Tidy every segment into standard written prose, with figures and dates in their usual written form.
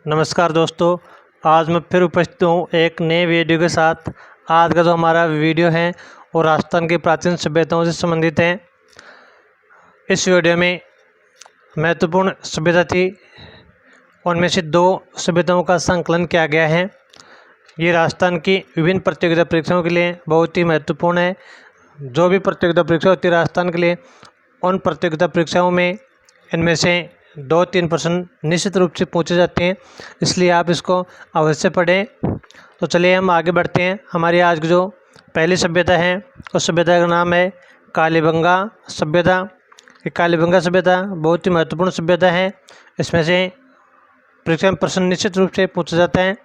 नमस्कार दोस्तों, आज मैं फिर उपस्थित हूँ एक नए वीडियो के साथ। आज का जो हमारा वीडियो है वो राजस्थान की प्राचीन सभ्यताओं से संबंधित है। इस वीडियो में महत्वपूर्ण सभ्यता थी, उनमें से 2 सभ्यताओं का संकलन किया गया है। ये राजस्थान की विभिन्न प्रतियोगिता परीक्षाओं के लिए बहुत ही महत्वपूर्ण है। जो भी प्रतियोगिता परीक्षा होती है राजस्थान के लिए, उन प्रतियोगिता परीक्षाओं में इनमें से 2-3 प्रश्न निश्चित रूप से पूछे जाते हैं, इसलिए आप इसको अवश्य पढ़ें। तो चलिए हम आगे बढ़ते हैं। हमारी आज की जो पहली सभ्यता है उस सभ्यता का नाम है कालीबंगा सभ्यता। ये कालीबंगा सभ्यता बहुत ही महत्वपूर्ण सभ्यता है। इसमें से परीक्षा में प्रश्न निश्चित रूप से पूछा जाता है।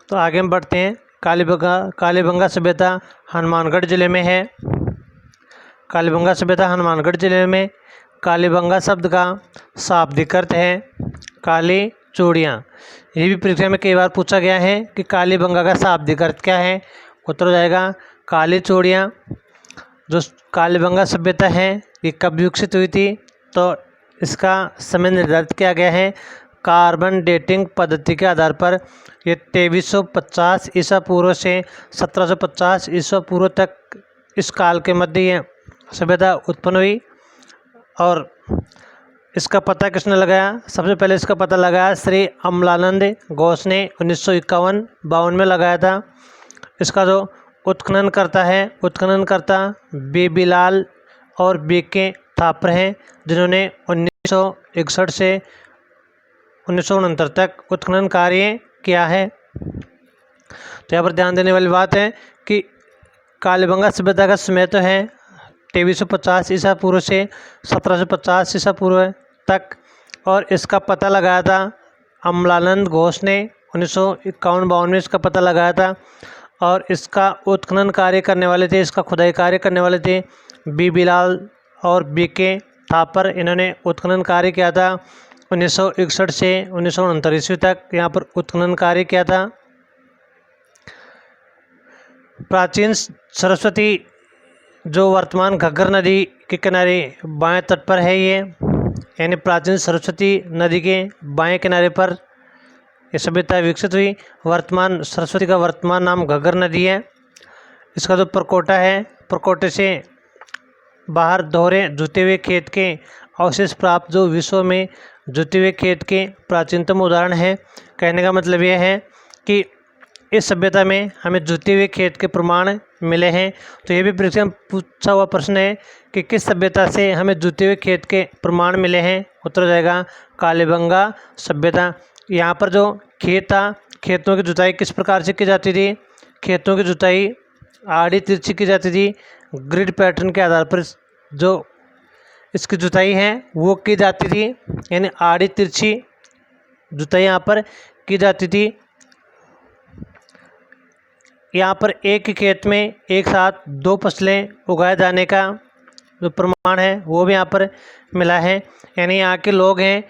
तो आगे हम बढ़ते हैं। कालीबंगा सभ्यता हनुमानगढ़ जिले में है। कालीबंगा सभ्यता हनुमानगढ़ जिले में। कालीबंगा शब्द का शाब्दिक अर्थ है काली चूड़ियाँ। ये भी परीक्षा में कई बार पूछा गया है कि कालीबंगा का शाब्दिक अर्थ क्या है। उत्तर हो जाएगा काली चूड़ियाँ। जो कालीबंगा सभ्यता है ये कब विकसित हुई थी, तो इसका समय निर्धारित किया गया है कार्बन डेटिंग पद्धति के आधार पर। ये 2350 ईसा पूर्व से 1750 ईसा पूर्व तक इस काल के मध्य ये सभ्यता उत्पन्न हुई। और इसका पता किसने लगाया? सबसे पहले इसका पता लगाया श्री अमलानंद घोष ने 1951-52 में लगाया था। इसका जो उत्खननकर्ता बीबीलाल और बीके थापर हैं, जिन्होंने 1961 से 1969 तक उत्खनन कार्य किया है। तो यहाँ पर ध्यान देने वाली बात है कि कालीबंगा सभ्यता का समय तो है 2350 ईसा पूर्व से 1750 ईसा पूर्व तक, और इसका पता लगाया था अमलानंद घोष ने 1951-52 में इसका पता लगाया था। और इसका उत्खनन कार्य करने वाले थे, इसका खुदाई कार्य करने वाले थे बीबीलाल और बीके थापर। इन्होंने उत्खनन कार्य किया था 1961 से 1969 ईस्वी तक यहाँ पर उत्खनन कार्य किया था। प्राचीन सरस्वती जो वर्तमान घग्गर नदी के किनारे बाएं तट पर है, ये यानी प्राचीन सरस्वती नदी के बाएं किनारे पर ये सभ्यता विकसित हुई। वर्तमान सरस्वती का वर्तमान नाम घग्गर नदी है। इसका जो परकोटा है, परकोटे से बाहर दोहरे जुते हुए खेत के अवशेष प्राप्त, जो विश्व में जुते हुए खेत के प्राचीनतम उदाहरण है। कहने का मतलब यह है कि इस सभ्यता में हमें जुते हुए खेत के प्रमाण मिले हैं। तो ये भी परीक्षा में पूछा हुआ प्रश्न है कि किस सभ्यता से हमें जुते हुए खेत के प्रमाण मिले हैं। उत्तर हो जाएगा कालीबंगा सभ्यता। यहाँ पर जो खेत था, खेतों की जुताई किस प्रकार से की जाती थी? खेतों की जुताई आड़ी तिरछी की जाती थी। ग्रिड पैटर्न के आधार पर जो इसकी जुताई है वो की जाती थी, यानी आड़ी तिरछी जुताई यहाँ पर की जाती थी। यहाँ पर एक ही खेत में एक साथ 2 फसलें उगाए जाने का जो प्रमाण है वो भी यहाँ पर मिला है। यानी यहाँ के लोग हैं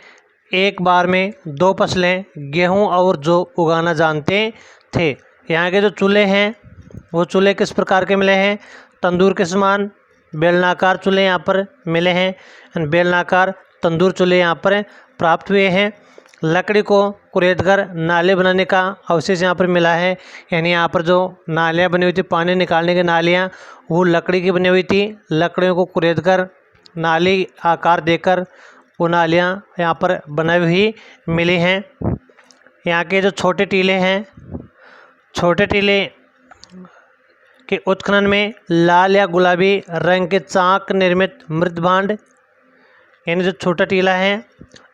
एक बार में 2 फसलें गेहूँ और जौ उगाना जानते थे। यहाँ के जो चूल्हे हैं वो चूल्हे किस प्रकार के मिले हैं? तंदूर के समान बेलनाकार चूल्हे यहाँ पर मिले हैं। बेलनाकार तंदूर चूल्हे यहाँ पर प्राप्त हुए हैं। लकड़ी को कुरेदकर नाले बनाने का अवशेष यहाँ पर मिला है। यानी यहाँ पर जो नालियाँ बनी हुई थी, पानी निकालने की नालियाँ, वो लकड़ी की बनी हुई थी। लकड़ियों को कुरेदकर नाली आकार देकर वो नालियाँ यहाँ पर बनाई हुई मिली हैं। यहाँ के जो छोटे टीले हैं, छोटे टीले के उत्खनन में लाल या गुलाबी रंग के चाक निर्मित मृत भांड, यानी जो छोटा टीला है,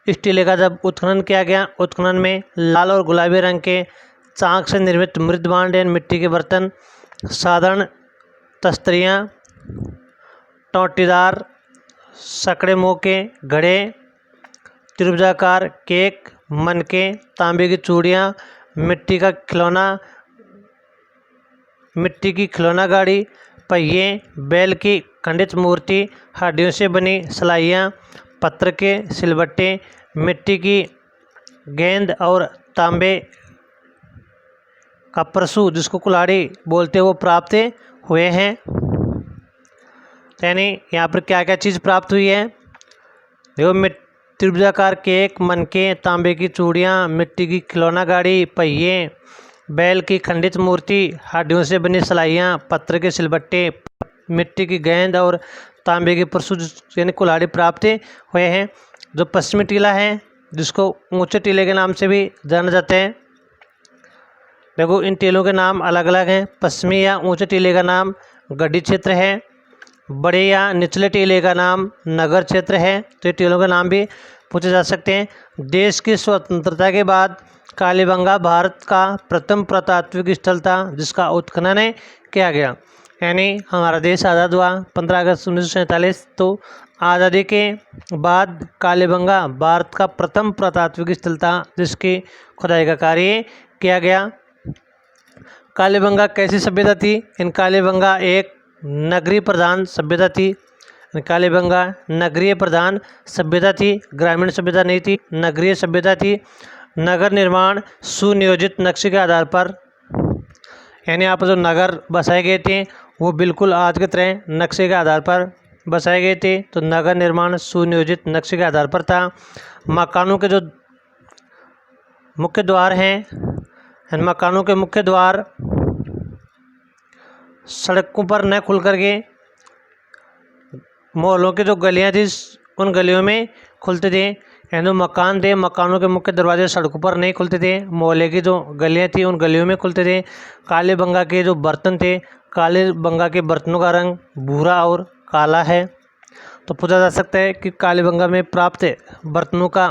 इस टीले का जब उत्खनन किया गया, उत्खनन में लाल और गुलाबी रंग के चाक से निर्मित मृत भांड यानी मिट्टी के बर्तन, साधारण तस्तरियाँ, टोंटीदार सकड़े मुँह के घड़े, त्रिभुजाकार केक, मनके, तांबे की चूड़ियाँ, मिट्टी की खिलौना गाड़ी, पहिए, बैल की खंडित मूर्ति, हड्डियों से बनी सलाइयाँ, पत्थर के सिलबट्टे, मिट्टी की गेंद और तांबे का परसू जिसको कुल्हाड़ी बोलते हैं वो प्राप्त हुए हैं। यानी यहाँ पर क्या क्या चीज़ प्राप्त हुई है? देखो त्रिभुजाकार केक, मनके, तांबे की चूड़ियाँ, मिट्टी की खिलौना गाड़ी, पहिए, बैल की खंडित मूर्ति, हड्डियों से बनी सलाइयाँ, पत्थर के सिलबट्टे, मिट्टी की गेंद और तांबे की परशु यानी कुल्हाड़ी प्राप्त हुए हैं। जो पश्चिमी टीला है जिसको ऊंचे टीले के नाम से भी जाना जाता है। देखो इन टीलों के नाम अलग अलग हैं। पश्चिमी या ऊंचे टीले का नाम गड्डी क्षेत्र है, बड़े या निचले टीले का नाम नगर क्षेत्र है। तो ये टीलों के नाम भी पूछे जा सकते हैं। देश की स्वतंत्रता के बाद कालीबंगा भारत का प्रथम पुरातात्विक स्थल था जिसका उत्खनन किया गया। यानी हमारा देश आज़ाद हुआ 15 अगस्त 1947। तो आज़ादी के बाद कालीबंगा भारत का प्रथम पुरातात्विक स्थल था जिसकी खुदाई का कार्य किया गया। कालीबंगा कैसी सभ्यता थी? इन कालीबंगा एक नगरीय प्रधान सभ्यता थी। कालीबंगा नगरीय प्रधान सभ्यता थी, ग्रामीण सभ्यता नहीं थी, नगरीय सभ्यता थी। नगर निर्माण सुनियोजित नक्शे के आधार पर, यानी यहाँ पर जो नगर बसाए गए थे वो बिल्कुल आज की तरह नक्शे के आधार पर बसाए गए थे। तो नगर निर्माण सुनियोजित नक्शे के आधार पर था। मकानों के जो मुख्य द्वार हैं, मकानों के मुख्य द्वार सड़कों पर न खुल करके मोहल्लों की जो गलियां थी उन गलियों में खुलते थे। यानी मकान थे, मकानों के मुख्य दरवाजे सड़कों पर नहीं खुलते थे, मोहल्ले की जो गलियां थी उन गलियों में खुलते थे। कालीबंगा के जो बर्तन थे, कालीबंगा के बर्तनों का रंग भूरा और काला है। तो पूछा जा सकता है कि कालीबंगा में प्राप्त बर्तनों का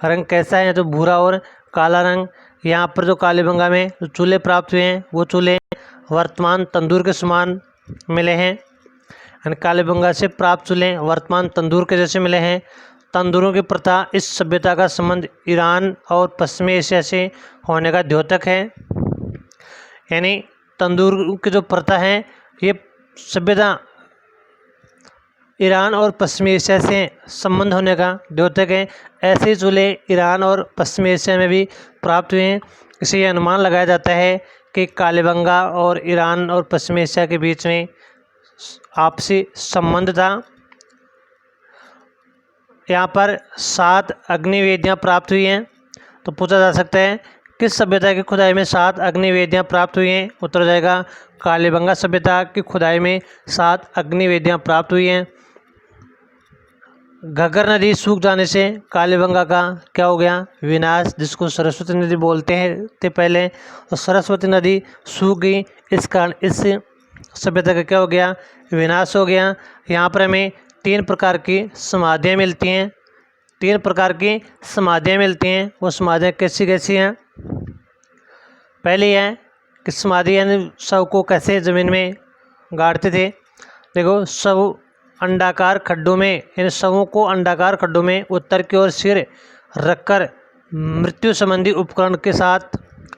रंग कैसा है? तो भूरा और काला रंग। यहाँ पर जो कालीबंगा में जो चूल्हे प्राप्त हुए हैं वो चूल्हे वर्तमान तंदूर के समान मिले हैं। यानी कालीबंगा से प्राप्त चूल्हे वर्तमान तंदूर के जैसे मिले हैं। तंदूरों की प्रथा इस सभ्यता का संबंध ईरान और पश्चिमी एशिया से होने का द्योतक है। यानी तंदूर की जो प्रथा है ये सभ्यता ईरान और पश्चिमी एशिया से संबंध होने का द्योतक है। ऐसे ही चूल्हे ईरान और पश्चिमी एशिया में भी प्राप्त हुए हैं। इसे यह अनुमान लगाया जाता है कि कालीबंगा और ईरान और पश्चिमी एशिया के बीच में आपसी संबंध था। यहाँ पर 7 अग्निवेदियाँ प्राप्त हुई हैं। तो पूछा जा सकता है किस सभ्यता की खुदाई में 7 अग्निवेदियाँ प्राप्त हुई हैं? उत्तर हो जाएगा कालीबंगा सभ्यता की खुदाई में 7 अग्निवेदियाँ प्राप्त हुई हैं। घग्गर नदी सूख जाने से कालीबंगा का क्या हो गया? विनाश, जिसको सरस्वती नदी बोलते हैं थे पहले। और सरस्वती नदी सूख गई, इस कारण इस सभ्यता का क्या हो गया? विनाश हो गया। यहाँ पर हमें 3 प्रकार की समाधियाँ मिलती हैं। 3 प्रकार की समाधियाँ मिलती हैं। वो समाधियाँ कैसी कैसी हैं? पहली है कि समाधि यानी शव को कैसे ज़मीन में गाड़ते थे। देखो शव अंडाकार खड्डों में, यानी शवों को अंडाकार खड्डों में उत्तर की ओर सिर रखकर मृत्यु संबंधी उपकरण के साथ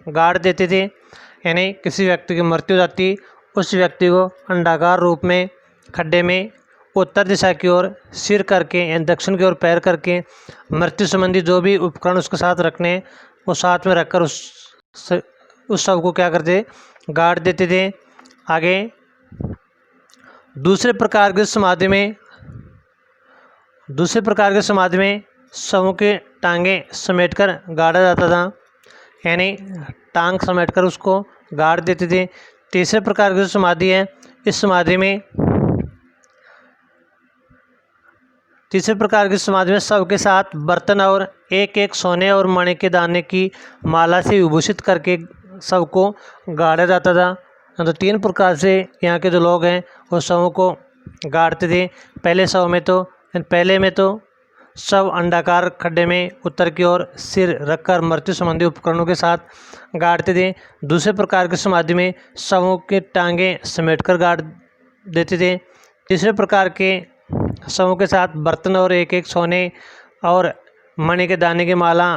गाड़ देते थे। यानी किसी व्यक्ति की मृत्यु हो जाती, उस व्यक्ति को अंडाकार रूप में खड्डे में उत्तर दिशा की ओर सिर करके यानी दक्षिण की ओर पैर करके मृत्यु संबंधी जो भी उपकरण उसके साथ रखने वो साथ में रखकर उस शव को क्या करते? गाड़ देते थे। आगे दूसरे प्रकार की समाधि में शवों के टांगे समेटकर गाड़ा जाता था। यानी टांग समेटकर उसको गाड़ देते थे। तीसरे प्रकार की समाधि है, इस समाधि में शव के साथ बर्तन और एक एक सोने और मणि के दाने की माला से विभूषित करके शव को गाड़ा जाता था। तो 3 प्रकार से यहाँ के जो लोग हैं वो शवों को गाड़ते थे। पहले में तो शव अंडाकार खड्डे में उत्तर की ओर सिर रखकर मृत्यु संबंधी उपकरणों के साथ गाड़ते थे। दूसरे प्रकार की समाधि में शवों के टांगे समेटकर गाड़ देते थे। तीसरे प्रकार के शवों के साथ बर्तन और एक एक सोने और मणि के दाने की माला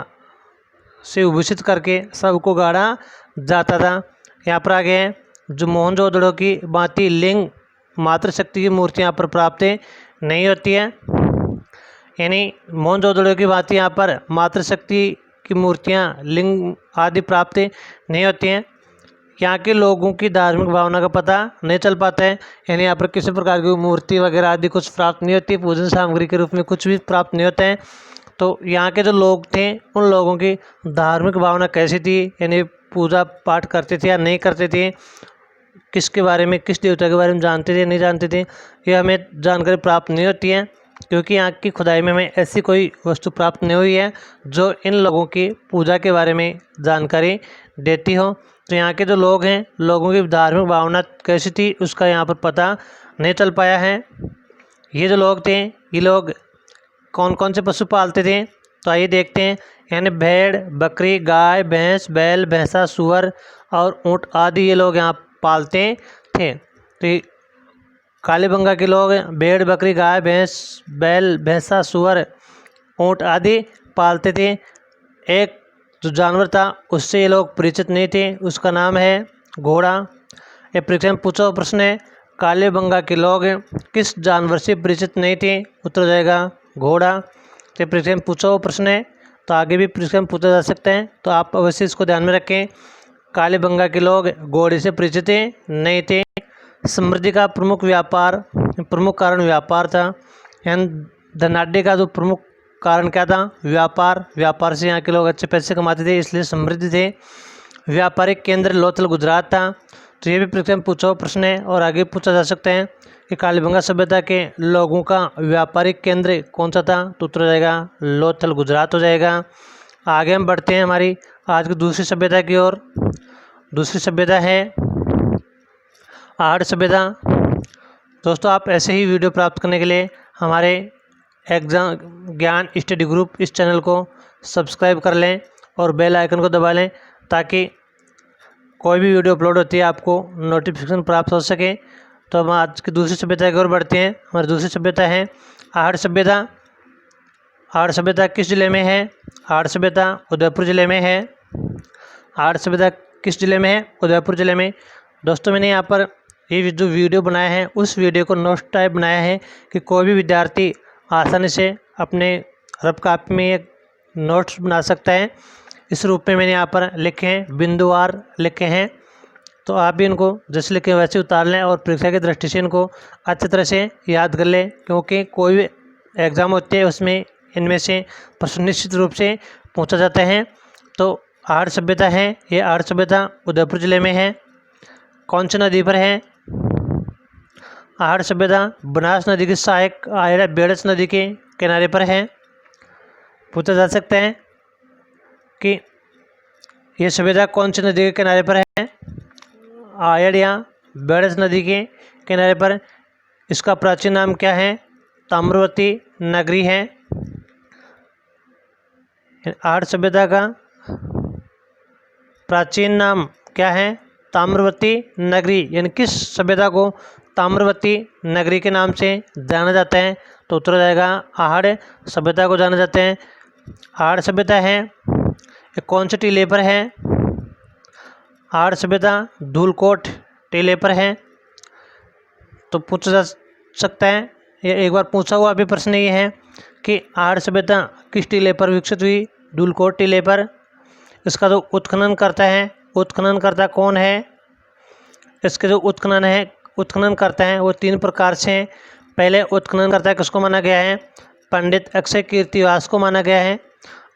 से विभूषित करके शव को गाड़ा जाता था। यहाँ पर आगे हैं जो मोहनजोदड़ो की भांति लिंग मातृशक्ति की मूर्ति यहाँ पर प्राप्त नहीं होती है। यानी मोहनजोदड़ो की भांति यहाँ पर मातृशक्ति की मूर्तियाँ लिंग आदि प्राप्त नहीं होती हैं। यहाँ के लोगों की धार्मिक भावना का पता नहीं चल पाता है। यानी यहाँ पर किसी प्रकार की मूर्ति वगैरह आदि कुछ प्राप्त नहीं होती, पूजन सामग्री के रूप में कुछ भी प्राप्त नहीं होता है। तो यहाँ के जो लोग थे उन लोगों की धार्मिक भावना कैसी थी, यानी पूजा पाठ करते थे या नहीं करते थे, किसके बारे में, किस देवता के बारे में जानते थे नहीं जानते थे, ये हमें जानकारी प्राप्त नहीं होती है, क्योंकि यहाँ की खुदाई में हमें ऐसी कोई वस्तु प्राप्त नहीं हुई है जो इन लोगों की पूजा के बारे में जानकारी देती हो। तो यहाँ के जो लोग हैं, लोगों की धार्मिक भावना कैसी थी उसका यहाँ पर पता नहीं चल पाया है। ये जो लोग थे, ये लोग कौन कौन से पशु पालते थे, तो आइए देखते हैं। यानी भेड़, बकरी, गाय, भैंस, बैल, भैंसा, सूअर और ऊँट आदि ये लोग यहाँ पालते थे। तो ये कालीबंगा के लोग भेड़, बकरी, गाय, भैंस, बैल, भैंसा, सूअर, ऊँट आदि पालते थे। एक जो जानवर था उससे ये लोग परिचित नहीं थे, उसका नाम है घोड़ा। ये परीक्षा में पूछा हुआ प्रश्न है, कालीबंगा के लोग किस जानवर से परिचित नहीं थे, उत्तर हो जाएगा घोड़ा। तो परीक्षा में पूछा हुआ प्रश्न है, तो आगे भी परीक्षा में पूछा जा सकता है, तो आप अवश्य इसको ध्यान में रखें। कालीबंगा के लोग घोड़े से परिचित नहीं थे। समृद्धि का प्रमुख कारण व्यापार था। यानी धनाढ़ी का जो प्रमुख कारण क्या था, व्यापार से यहाँ के लोग अच्छे पैसे कमाते थे, इसलिए समृद्ध थे। व्यापारिक केंद्र लोथल गुजरात था। तो ये भी परीक्षा में पूछा हुआ प्रश्न है और आगे पूछा जा सकता है कि कालीबंगा सभ्यता के लोगों का व्यापारिक केंद्र कौन सा था, तो उत्तर हो जाएगा लोथल गुजरात हो जाएगा। आगे हम बढ़ते हैं हमारी आज की दूसरी सभ्यता की ओर। दूसरी सभ्यता है आहड़ सभ्यता। दोस्तों, आप ऐसे ही वीडियो प्राप्त करने के लिए हमारे एग्जाम ज्ञान स्टडी ग्रुप इस चैनल को सब्सक्राइब कर लें और बेल आइकन को दबा लें, ताकि कोई भी वीडियो अपलोड होती है आपको नोटिफिकेशन प्राप्त हो सके। तो हम आज की दूसरी सभ्यता की ओर बढ़ते हैं। हमारी दूसरी सभ्यता है आहड़ सभ्यता। आहड़ सभ्यता किस जिले में है? आहड़ सभ्यता उदयपुर जिले में है। आहड़ सभ्यता किस जिले में है? उदयपुर जिले में। दोस्तों, मैंने यहाँ पर ये जो वीडियो बनाया है उस वीडियो को नोट्स टाइप बनाया है कि कोई भी विद्यार्थी आसानी से अपने रफ कॉपी में एक नोट्स बना सकता है। इस रूप में मैंने यहाँ पर लिखे हैं, बिंदुवार लिखे हैं, तो आप भी इनको जैसे लिखे वैसे उतार लें और परीक्षा की दृष्टि से इनको अच्छी तरह से याद कर लें, क्योंकि कोई भी एग्ज़ाम होते हैं उसमें इनमें से प्रश्न निश्चित रूप से पूछा जाता है। तो आहड़ सभ्यता है, ये आहड़ सभ्यता उदयपुर जिले में है। कौन सी नदी पर है? आहड़ सभ्यता बनास नदी की सहायक आयरा बेड़स नदी के किनारे पर है। पूछा जा सकता है कि ये सभ्यता कौन सी नदी के किनारे पर है? आयड़ या बेड़स नदी के किनारे पर। इसका प्राचीन नाम क्या है? ताम्रवती नगरी है। आहड़ सभ्यता का प्राचीन नाम क्या है? ताम्रवती नगरी। यानी किस सभ्यता को ताम्रवती नगरी के नाम से जाना जाता है, तो उत्तर हो जाएगा आहड़ सभ्यता को जाना जाते हैं। आहड़ सभ्यता है, ये कौन से टीले पर है? आहड़ सभ्यता धूलकोट टीले पर है। तो पूछा जा सकता है, ये एक बार पूछा हुआ अभी प्रश्न ये है कि आहड़ सभ्यता किस टीले पर विकसित हुई? धूलकोट टीले पर। इसका जो उत्खनन करता कौन है? इसके जो उत्खनन करता है वो 3 प्रकार से हैं। पहले उत्खनन करता किसको माना गया है? पंडित अक्षय कीर्तिवास को माना गया है।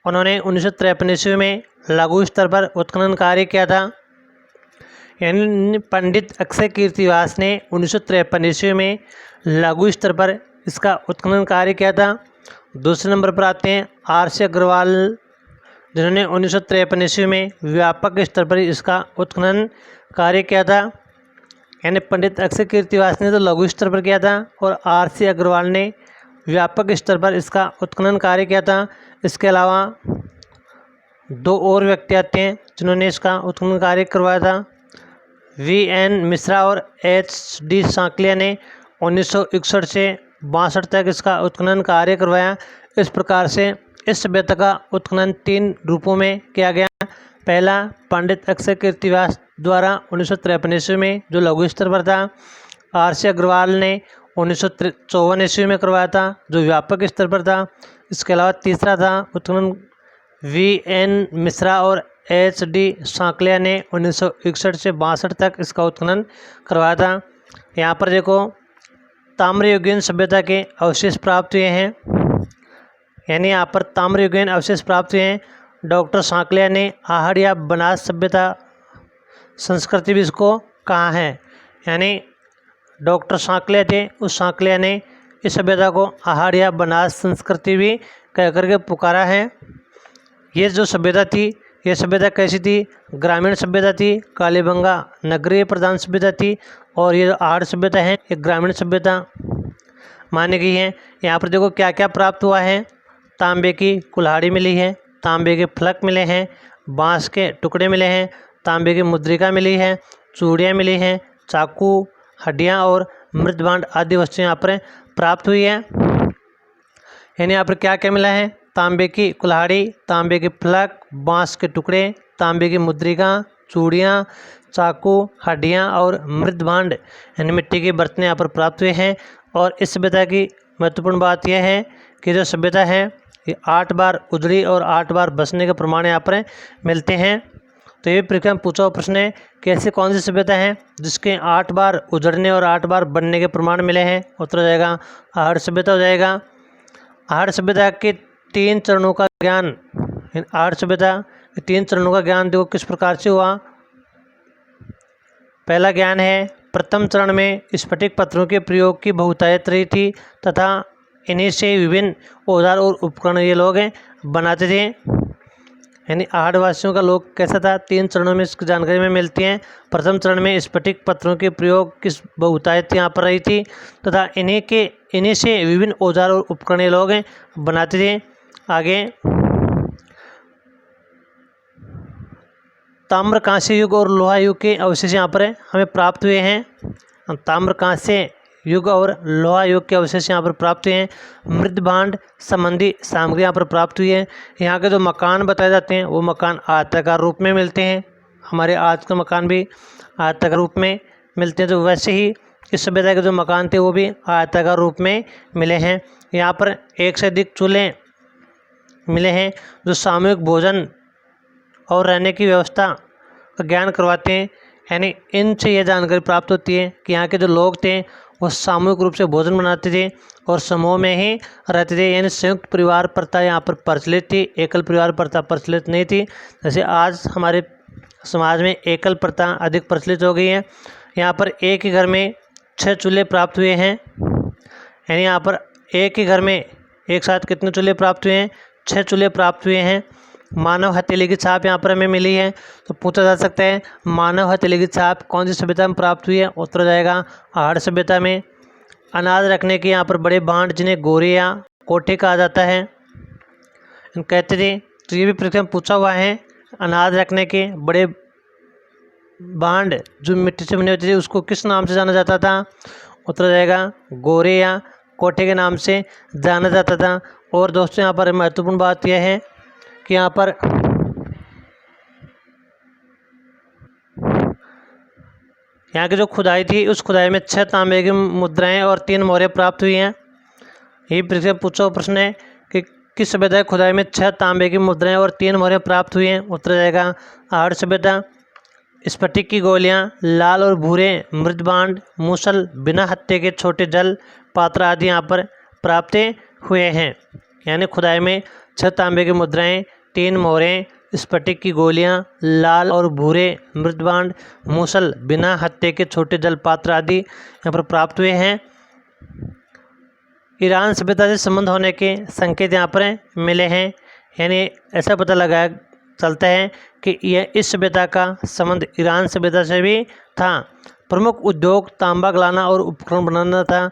उन्होंने 1953 ईस्वी में लघु स्तर पर उत्खनन कार्य किया था। यानी पंडित अक्षय कीर्तिवास ने 1953 ईस्वी में लघु स्तर पर इसका उत्खनन कार्य किया था। दूसरे नंबर पर आते हैं आर.सी. अग्रवाल, जिन्होंने 1953 ईस्वी में व्यापक स्तर पर इसका उत्खनन कार्य किया था। यानी पंडित अक्षय कीर्तिवास ने तो लघु स्तर पर किया था और आर.सी. अग्रवाल ने व्यापक स्तर पर इसका उत्खनन कार्य किया था। इसके अलावा 2 और व्यक्ति आते हैं जिन्होंने इसका उत्खनन कार्य करवाया था। V.N. मिश्रा और H.D. सांकलिया ने 1961 से 62 तक इसका उत्खनन कार्य करवाया। इस प्रकार से इस सभ्यता का उत्खनन 3 रूपों में किया गया। पहला, पंडित अक्षय कीर्तिवास द्वारा 1953 ईस्वी में जो लघु स्तर पर था। आर.सी. अग्रवाल ने 1954 ईस्वी में करवाया था जो व्यापक स्तर पर था। इसके अलावा तीसरा था उत्खनन V.N. मिश्रा और H.D. सांकलिया ने 1961 से 62 तक इसका उत्खनन करवाया था। यहाँ पर देखो, ताम्रयुगीन सभ्यता के अवशेष प्राप्त हुए हैं। यानी यहाँ पर ताम्रयुगीन अवशेष प्राप्त हुए हैं। डॉक्टर सांकलिया ने आहड़ या बनास सभ्यता संस्कृति भी इसको कहा है। यानी डॉक्टर सांकलिया थे, उस सांकलिया ने इस सभ्यता को आहड़ या बनास संस्कृति भी कह करके पुकारा है। ये जो सभ्यता थी, ये सभ्यता कैसी थी? ग्रामीण सभ्यता थी। कालीबंगा नगरीय प्रधान सभ्यता थी और ये आहड़ सभ्यता है, ये ग्रामीण सभ्यता मानी गई है। यहाँ पर देखो क्या क्या प्राप्त हुआ है। तांबे की कुल्हाड़ी मिली है, तांबे के फलक मिले हैं, बांस के टुकड़े मिले हैं, तांबे की मुद्रिका मिली है, चूड़ियाँ मिली हैं, चाकू, हड्डियाँ और मृदभांड आदि वस्तुएं यहाँ पर प्राप्त हुई है। यानी यहाँ पर क्या क्या मिला है? तांबे की कुल्हाड़ी, तांबे के फलक, बांस के टुकड़े, तांबे की मुद्रिका, चूड़ियाँ, चाकू, हड्डियाँ और मृदभांड यानी मिट्टी के बर्तन यहाँ पर प्राप्त हुए हैं। और इस सभ्यता की महत्वपूर्ण बात यह है कि जो सभ्यता है ये 8 बार उजड़ी और 8 बार बसने के प्रमाण यहाँ पर मिलते हैं। तो ये परीक्षा में पूछा हुआ प्रश्न है कि ऐसी कौन सी सभ्यता है जिसके 8 बार उजड़ने और 8 बार बनने के प्रमाण मिले हैं? उत्तर हो जाएगा आहड़ सभ्यता हो जाएगा। आहड़ सभ्यता के 3 चरणों का ज्ञान, आहड़ सभ्यता के 3 चरणों का ज्ञान देखो किस प्रकार से हुआ। पहला ज्ञान है, प्रथम चरण में स्फटिक पत्थरों के प्रयोग की बहुतायत रही थी तथा इन्हीं से विभिन्न औजार और उपकरण ये लोग बनाते थे। यानी आहड़ वासियों का लोग कैसा था? 3 चरणों में इसकी जानकारी में मिलती है। प्रथम चरण में स्फटिक पत्थरों के प्रयोग की बहुतायत यहाँ पर रही थी तथा इन्हीं से विभिन्न औजार और उपकरण ये लोग बनाते थे। आगे ताम्र कांस्य युग और लोहा युग के अवशेष यहाँ पर हमें प्राप्त हुए हैं। ताम्र कांस्य युग और लोहा युग के अवशेष यहाँ पर प्राप्त हुए हैं। मृदभांड संबंधी सामग्री यहाँ पर प्राप्त हुई है। यहाँ के जो मकान बताए जाते हैं वो मकान आयताकार रूप में मिलते हैं। हमारे आज के मकान भी आयताकार रूप में मिलते हैं। तो वैसे ही इस सभ्यता के जो मकान थे वो भी आयताकार रूप में मिले हैं। यहाँ पर 1 से अधिक चूल्हे मिले हैं जो सामूहिक भोजन और रहने की व्यवस्था का ज्ञान करवाते हैं। यानी इनसे यह जानकारी प्राप्त होती है कि यहाँ के जो लोग थे वो सामूहिक रूप से भोजन बनाते थे और समूह में ही रहते थे। यानी संयुक्त परिवार प्रथा यहाँ पर प्रचलित थी, एकल परिवार प्रथा प्रचलित नहीं थी। जैसे आज हमारे समाज में एकल प्रथा अधिक प्रचलित हो गई है। यहाँ पर एक ही घर में 6 चूल्हे प्राप्त हुए हैं। यानी यहाँ पर एक ही घर में एक साथ कितने चूल्हे प्राप्त हुए हैं? 6 चूल्हे प्राप्त हुए हैं। मानव हथेली की छाप यहाँ पर हमें मिली है। तो पूछा जा सकता है मानव हथेली की छाप कौन सी सभ्यता में प्राप्त हुई है? उत्तर हो जाएगा आहड़ सभ्यता में। अनाज रखने के यहाँ पर बड़े भांड जिन्हें गोरे या कोठे कहा जाता है कहते थे। तो ये भी परीक्षा में पूछा हुआ है। अनाज रखने के बड़े भांड जो मिट्टी से बने होते थे उसको किस नाम से जाना जाता था? उत्तर हो जाएगा गोरे या कोठे के नाम से जाना जाता था। और दोस्तों यहाँ पर महत्वपूर्ण बात यह है कि यहाँ पर यहाँ की जो खुदाई थी उस खुदाई में 6 तांबे की मुद्राएं और 3 मोहरें प्राप्त हुई हैं। यही परीक्षा पूछा हुआ प्रश्न है कि किस सभ्यता की खुदाई में 6 तांबे की मुद्राएं और 3 मोहरें प्राप्त हुई हैं? उत्तर जाएगा आहड़ सभ्यता। स्फटिक की गोलियां, लाल और भूरे मृदभांड, मूसल, बिना हत्थे के छोटे जल पात्र आदि यहाँ पर प्राप्त हुए हैं। यानी खुदाई में 6 तांबे की मुद्राएं, 3 मोहरें, स्फटिक की गोलियां, लाल और भूरे मृदभांड, मूसल, बिना हत्थे के छोटे जल पात्र आदि यहाँ पर प्राप्त हुए हैं। ईरान सभ्यता से संबंध होने के संकेत यहाँ पर मिले हैं। यानी ऐसा पता लगाया चलता है कि यह इस सभ्यता का संबंध ईरान सभ्यता से भी था। प्रमुख उद्योग तांबा गलाना और उपकरण बनाना था।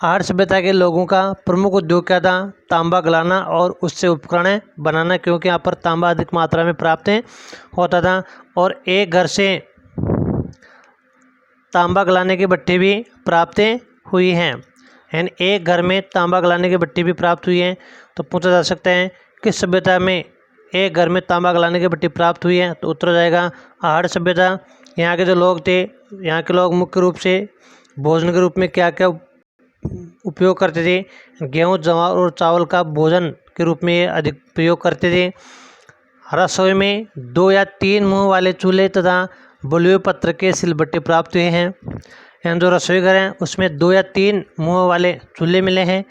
आहड़ सभ्यता के लोगों का प्रमुख उद्योग क्या था? तांबा गलाना और उससे उपकरण बनाना, क्योंकि यहाँ पर तांबा अधिक मात्रा में प्राप्त होता था। और एक घर से तांबा गलाने की भट्टी भी प्राप्त हुई हैं। यानी एक घर में तांबा गलाने की भट्टी भी प्राप्त हुई है। तो पूछा जा सकता है किस सभ्यता में एक घर में तांबा गलाने की भट्टी प्राप्त हुई है? तो उत्तर हो जाएगा आहड़ सभ्यता। यहाँ के जो लोग थे, यहाँ के लोग मुख्य रूप से भोजन के रूप में क्या क्या उपयोग करते थे? गेहूँ, जवार और चावल का भोजन के रूप में ये अधिक प्रयोग करते थे। रसोई में 2 या 3 मुंह वाले चूल्हे तथा बलुए पत्थर के सिलबट्टे प्राप्त हुए हैं। यानी जो रसोई घर हैं उसमें 2 या 3 मुंह वाले चूल्हे मिले हैं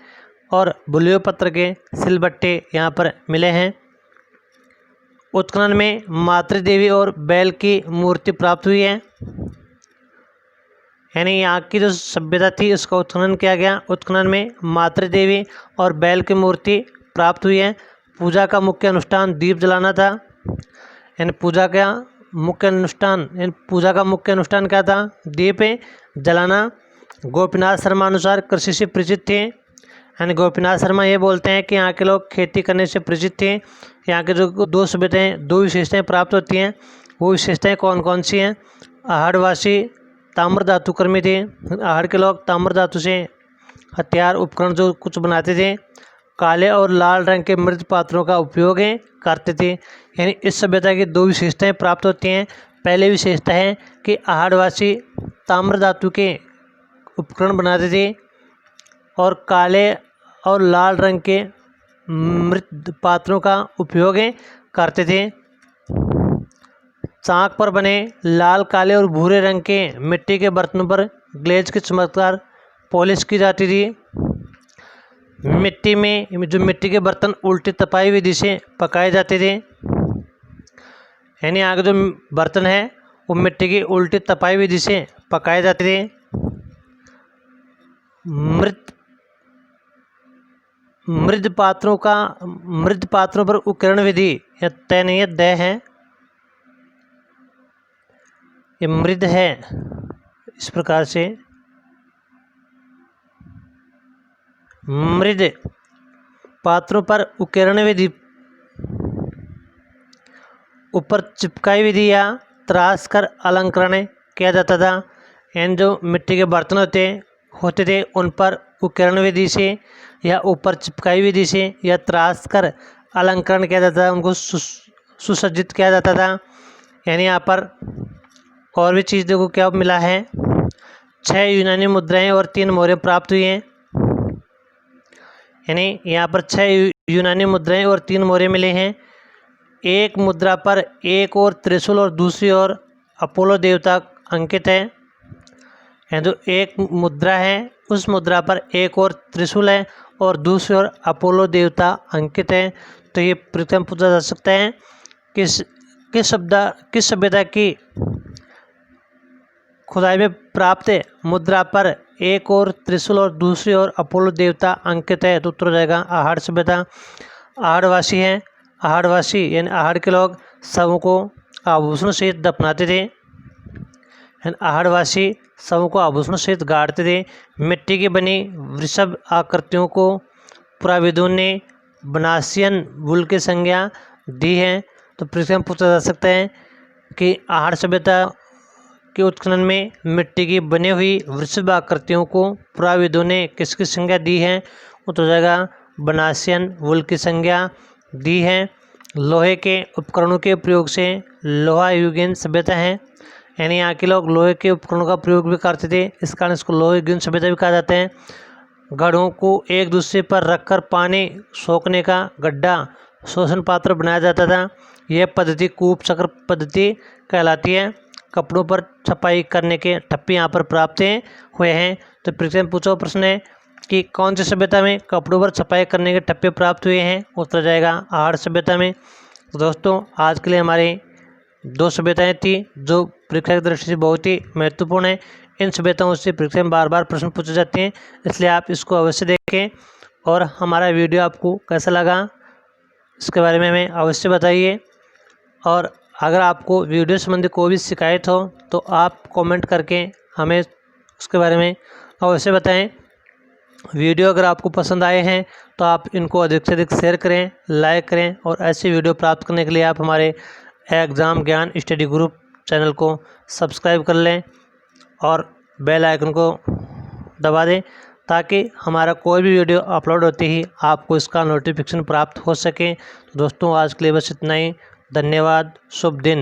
और बुलियो पत्थर के सिलबट्टे यहाँ पर मिले हैं। उत्खनन में मातृदेवी और बैल की मूर्ति प्राप्त हुई है, यानी यहाँ की जो सभ्यता थी उसका उत्खनन किया गया। उत्खनन में मातृदेवी और बैल की मूर्ति प्राप्त हुई है। पूजा का मुख्य अनुष्ठान दीप जलाना था, यानी पूजा का मुख्य अनुष्ठान क्या था? दीप जलाना। गोपीनाथ शर्मा अनुसार कृषि से परिचित थे, यानी गोपीनाथ शर्मा ये बोलते हैं कि यहाँ के लोग खेती करने से परिचित थे। यहाँ के जो दो सभ्यताएं, दो विशेषताएं प्राप्त होती हैं, वो विशेषताएं कौन कौन सी हैं? आहड़वासी ताम्र धातु कर्मी थे। आहड़ के लोग ताम्र धातु से हथियार उपकरण जो कुछ बनाते थे। काले और लाल रंग के मृत पात्रों का उपयोग करते थे। यानी इस सभ्यता की दो विशेषताएं प्राप्त होती हैं। पहली विशेषता है कि आहड़वासी ताम्र धातु के उपकरण बनाते थे और काले और लाल रंग के मृत पात्रों का उपयोग करते थे। चाक पर बने लाल, काले और भूरे रंग के मिट्टी के बर्तनों पर ग्लेज की चमकदार पॉलिश की जाती थी। मिट्टी के बर्तन उल्टी तपाई विधि से पकाए जाते थे, यानी आगे जो बर्तन है वो मिट्टी की उल्टी तपाई विधि से पकाए जाते थे। मृद पात्रों पर उकेरण विधि या तैनीय दय है। ये मृद है, इस प्रकार से मृद पात्रों पर उकेरण विधि, ऊपर चिपकाई विधि या त्रास कर अलंकरण किया जाता था। यानी जो मिट्टी के बर्तन होते थे उन पर उकेरण विधि से या ऊपर चिपकाई विधि से या त्रास कर अलंकरण किया जाता था, उनको सुसज्जित किया जाता था। यानी यहाँ पर और भी चीज़ देखो क्या मिला है। 6 यूनानी मुद्राएं और 3 मोहरें प्राप्त हुई हैं, यानी यहाँ पर 6 यूनानी मुद्राएं और 3 मोहरें मिले हैं। एक मुद्रा पर एक और त्रिशूल और दूसरी ओर अपोलो देवता अंकित है। यानी जो एक मुद्रा है उस मुद्रा पर एक और त्रिशूल है और दूसरी ओर अपोलो देवता अंकित है। तो ये प्रथम पूछा जा सकता है किस सभ्यता की खुदाई में प्राप्त मुद्रा पर एक और त्रिशूल और दूसरी ओर अपोलो देवता अंकित है? तो उत्तर हो जाएगा आहड़ सभ्यता। आहड़वासी है। आहड़वासी यानी आहड़ के लोग शवों को आभूषण सहित दफनाते थे। आहड़वासी शवों को आभूषण सहित गाड़ते थे। मिट्टी की बनी वृषभ आकृतियों को पुराविदों ने बनासियन वुल की संज्ञा दी है। तो प्रश्न पूछा जा सकता है कि आहड़ सभ्यता के उत्खनन में मिट्टी की बनी हुई वृषभ आकृतियों को पुराविदों ने किसकी संज्ञा दी है? उत्तर हो जाएगा बनासियन वुल की संज्ञा दी है। लोहे के उपकरणों के प्रयोग से लोहा युगीन सभ्यता है, यानी यहाँ के लोग लोहे के उपकरणों का प्रयोग भी करते थे, इस कारण इसको लोहे युगीन सभ्यता भी कहा जाता है। घड़ों को एक दूसरे पर रखकर पानी सोखने का गड्ढा शोषण पात्र बनाया जाता था। यह पद्धति कूप चक्र पद्धति कहलाती है। कपड़ों पर छपाई करने के ठप्पे यहाँ पर प्राप्त हुए हैं। तो प्रश्न है कि कौन सी सभ्यता में कपड़ों पर छपाई करने के ठप्पे प्राप्त हुए हैं? उत्तर जाएगा आहड़ सभ्यता में। तो दोस्तों आज के लिए हमारी 2 सभ्यताएं थी जो परीक्षा की दृष्टि से बहुत ही महत्वपूर्ण है। इन सभ्यताओं से परीक्षा में बार बार प्रश्न पूछे जाते हैं, इसलिए आप इसको अवश्य देखें। और हमारा वीडियो आपको कैसा लगा इसके बारे में हमें अवश्य बताइए। और अगर आपको वीडियो संबंधी कोई भी शिकायत हो तो आप कमेंट करके हमें उसके बारे में अवश्य बताएं। वीडियो अगर आपको पसंद आए हैं तो आप इनको अधिक से अधिक शेयर करें, लाइक करें और ऐसी वीडियो प्राप्त करने के लिए आप हमारे एग्ज़ाम ज्ञान स्टडी ग्रुप चैनल को सब्सक्राइब कर लें और बेल आइकन को दबा दें ताकि हमारा कोई भी वीडियो अपलोड होते ही आपको इसका नोटिफिकेशन प्राप्त हो सके। दोस्तों आज के लिए बस इतना ही। धन्यवाद। शुभ दिन।